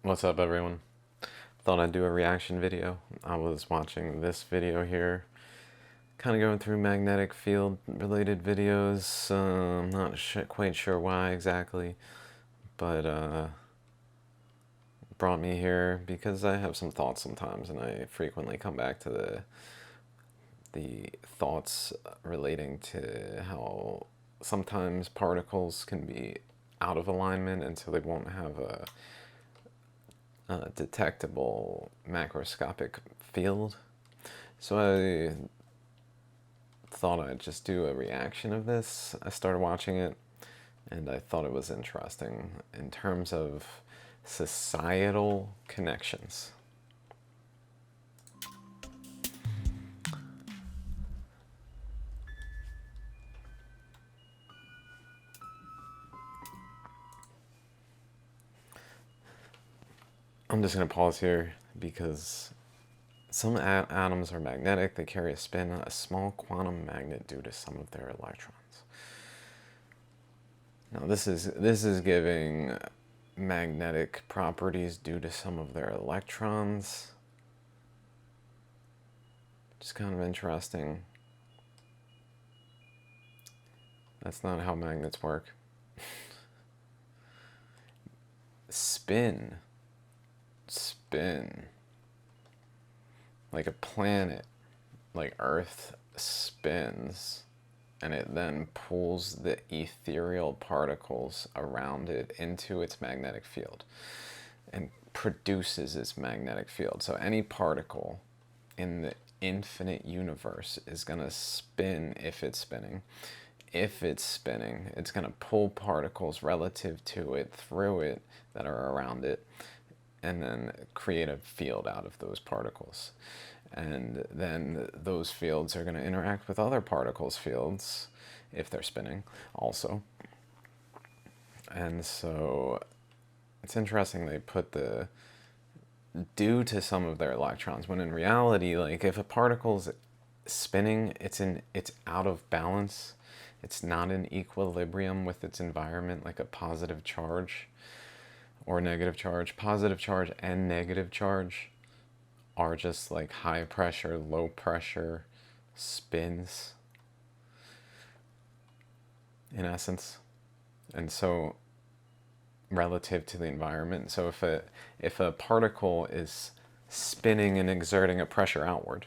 What's up, everyone? Thought I'd do a reaction video. I was watching this video here, kind of going through magnetic field related videos. I'm not quite sure why exactly, but brought me here because I have some thoughts sometimes, and I frequently come back to the thoughts relating to how sometimes particles can be out of alignment, and so they won't have a detectable macroscopic field. So I thought I'd just do a reaction of this. I started watching it and I thought it was interesting in terms of societal connections. I'm just going to pause here because some atoms are magnetic. They carry a spin, a small quantum magnet due to some of their electrons. Now this is giving magnetic properties due to some of their electrons. Just kind of interesting. That's not how magnets work. Spin. Like a planet, like Earth, spins, and it then pulls the ethereal particles around it into its magnetic field and produces its magnetic field. So any particle in the infinite universe is going to spin if it's spinning. If it's spinning, it's going to pull particles relative to it, through it, that are around it, and then create a field out of those particles. And then those fields are going to interact with other particles' fields if they're spinning also. And so it's interesting they put the due to some of their electrons, when in reality, like if a particle's spinning, it's out of balance. It's not in equilibrium with its environment, like a positive charge or negative charge. Positive charge and negative charge are just like high pressure, low pressure spins in essence. And so relative to the environment. So if a particle is spinning and exerting a pressure outward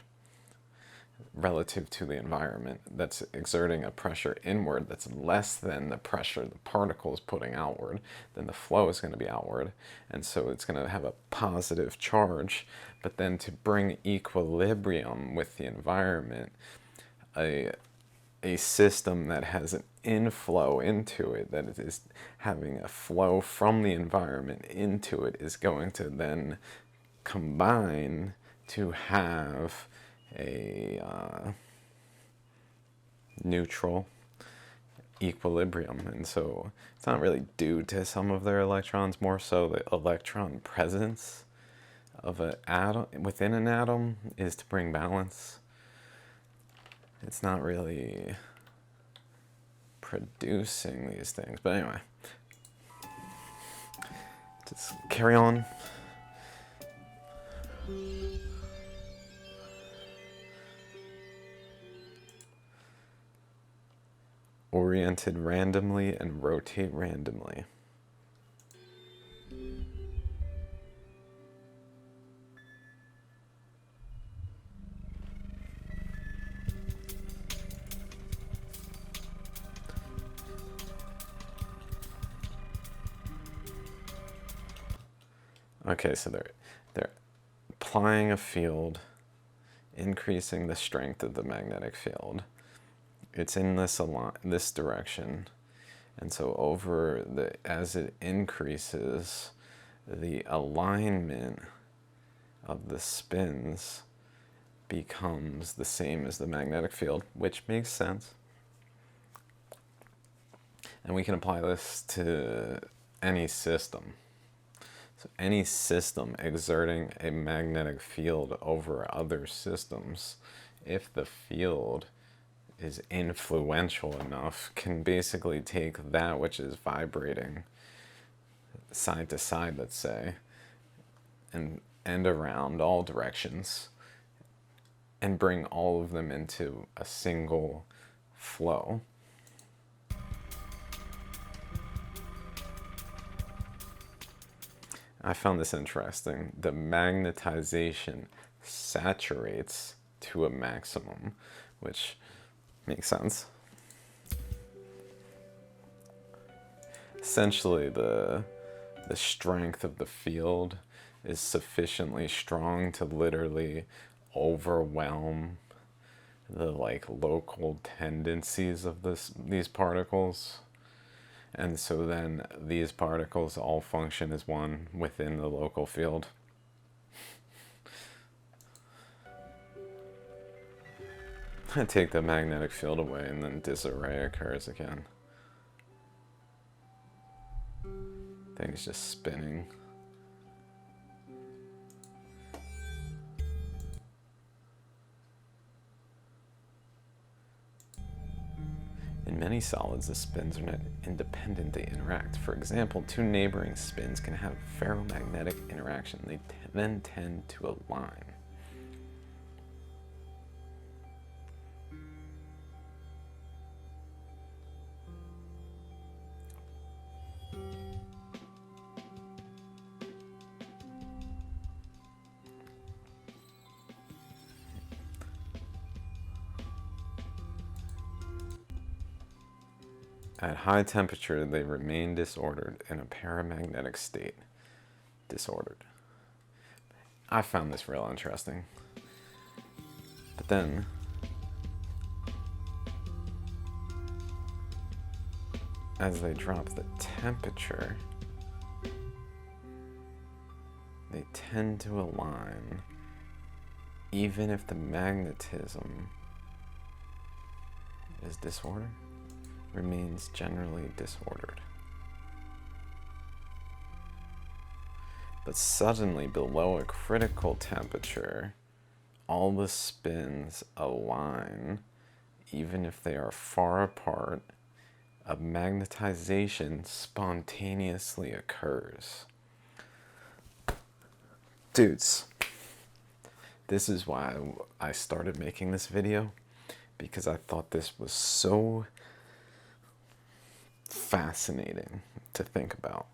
relative to the environment that's exerting a pressure inward that's less than the pressure the particle is putting outward, then the flow is going to be outward, and so it's going to have a positive charge. But then to bring equilibrium with the environment, a system that has an inflow into it, that is having a flow from the environment into it, is going to then combine to have a neutral equilibrium. And so it's not really due to some of their electrons, more so the electron presence of an atom within an atom is to bring balance. It's not really producing these things. But anyway, just carry on. Oriented randomly and rotate randomly. Okay, so they're applying a field, increasing the strength of the magnetic field. It's in this direction, and so as it increases, the alignment of the spins becomes the same as the magnetic field, which makes sense. And we can apply this to any system. So any system exerting a magnetic field over other systems, if the field is influential enough, can basically take that which is vibrating side to side, let's say, and around all directions and bring all of them into a single flow. I found this interesting. The magnetization saturates to a maximum, which makes sense. Essentially, the strength of the field is sufficiently strong to literally overwhelm the local tendencies of these particles. And so then these particles all function as one within the local field. I take the magnetic field away and then disarray occurs again. Things just spinning. In many solids, the spins are not independent, they interact. For example, two neighboring spins can have ferromagnetic interaction. They then tend to align. At high temperature, they remain disordered in a paramagnetic state. Disordered. I found this real interesting. But then, as they drop the temperature, they tend to align, even if the magnetism is disordered. Remains generally disordered. But suddenly, below a critical temperature, all the spins align, even if they are far apart. A magnetization spontaneously occurs. Dudes, this is why I started making this video, because I thought this was so fascinating to think about.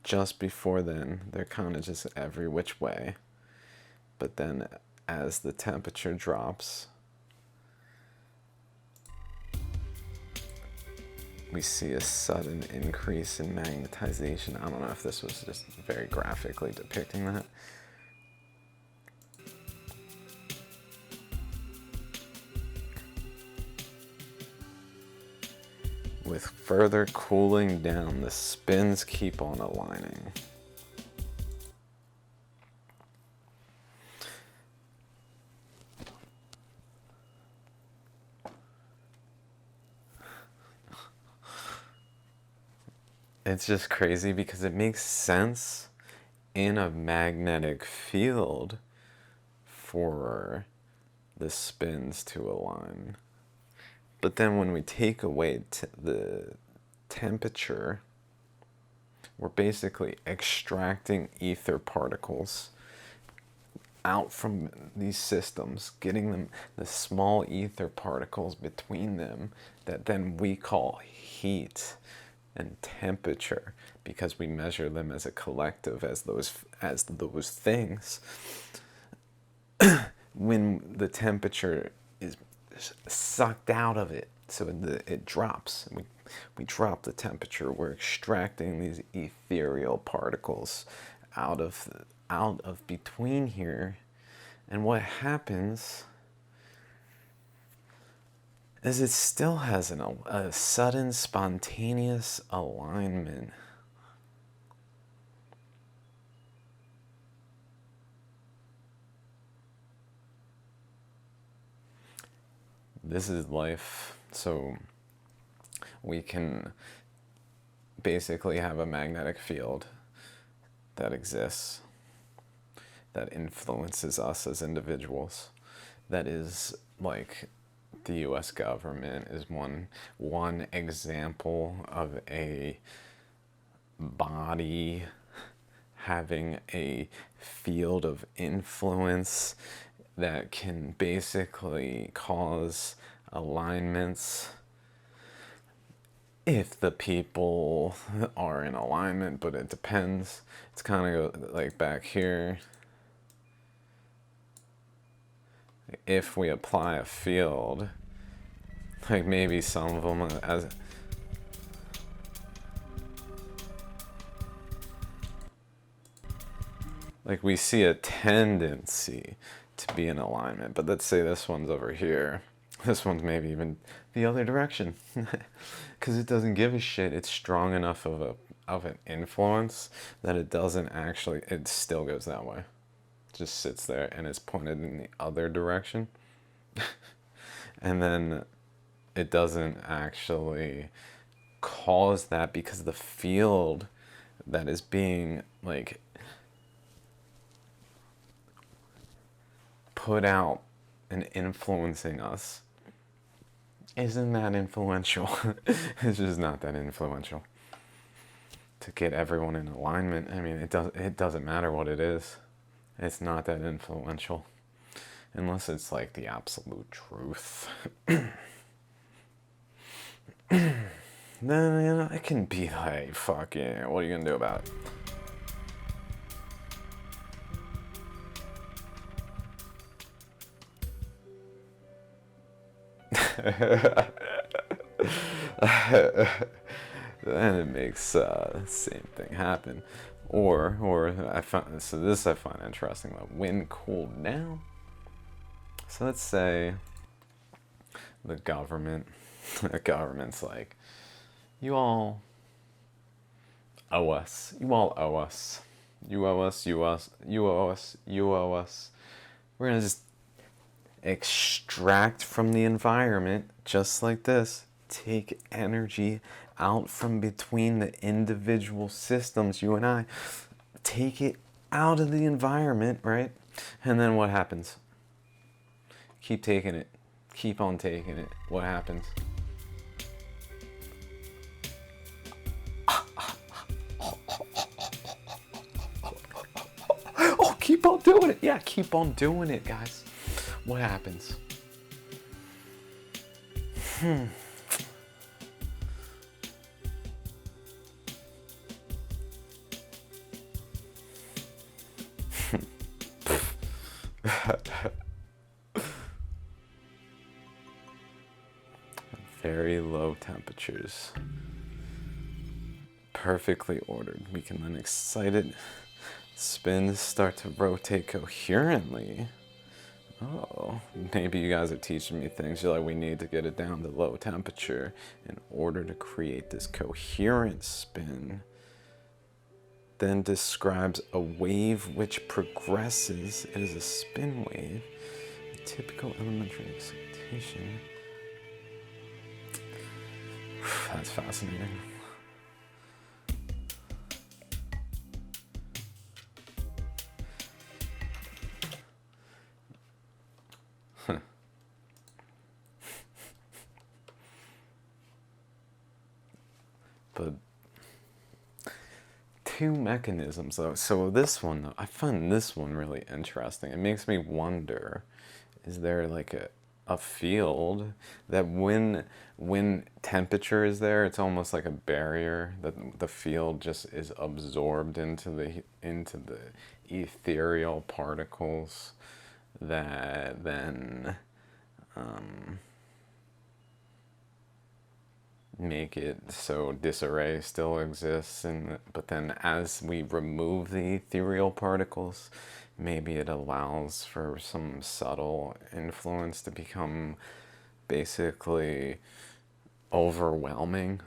Just before then, they're kind of just every which way. But then as the temperature drops, we see a sudden increase in magnetization. I don't know if this was just very graphically depicting that. With further cooling down, the spins keep on aligning. It's just crazy because it makes sense in a magnetic field for the spins to align. But then when we take away the temperature, we're basically extracting ether particles out from these systems, getting them the small ether particles between them that then we call heat and temperature, because we measure them as a collective, as those things. When the temperature is sucked out of it, so it drops. We drop the temperature. We're extracting these ethereal particles out of between here, and what happens is it still has a sudden spontaneous alignment. This is life. So we can basically have a magnetic field that exists, that influences us as individuals, that is the U.S. government is one example of a body having a field of influence that can basically cause alignments if the people are in alignment, but it depends. It's kind of like back here. If we apply a field, like maybe some of them as like we see a tendency to be in alignment, but let's say this one's over here. This one's maybe even the other direction, because it doesn't give a shit. It's strong enough of an influence that it doesn't actually. It still goes that way. It just sits there and it's pointed in the other direction, and then it doesn't actually cause that because the field that is being like put out and influencing us isn't that influential. It's just not that influential to get everyone in alignment. I mean, it doesn't matter what it is. It's not that influential unless it's like the absolute truth. Then, you know, it can be like, fucking, what are you gonna do about it? Then it makes the same thing happen. Or I find this I find interesting. Like when cooled down. So let's say the government's like, you all owe us. You all owe us. You owe us. You owe us. You owe us. You owe us. We're gonna just extract from the environment just like this. Take energy out from between the individual systems, you and I. Take it out of the environment, right? And then what happens? Keep taking it. Keep on taking it. What happens? Oh, keep on doing it. Yeah, keep on doing it, guys. What happens? Very low temperatures. Perfectly ordered. We can then excited spins start to rotate coherently. Oh, maybe you guys are teaching me things. You're like, we need to get it down to low temperature in order to create this coherent spin. Then describes a wave which progresses. It is a spin wave. A typical elementary excitation. That's fascinating. But two mechanisms though. So this one though, I find this one really interesting. It makes me wonder, is there like a field that when temperature is there, it's almost like a barrier that the field just is absorbed into the ethereal particles that then make it so disarray still exists, but then as we remove the ethereal particles, maybe it allows for some subtle influence to become basically overwhelming.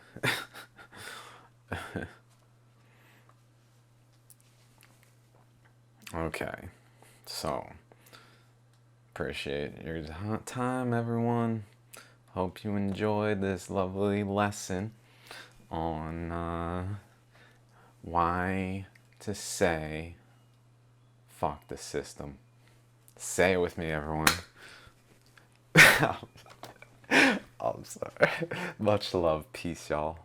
Okay, so appreciate your time, everyone. Hope you enjoyed this lovely lesson on why to say fuck the system. Say it with me, everyone. I'm sorry. Much love. Peace, y'all.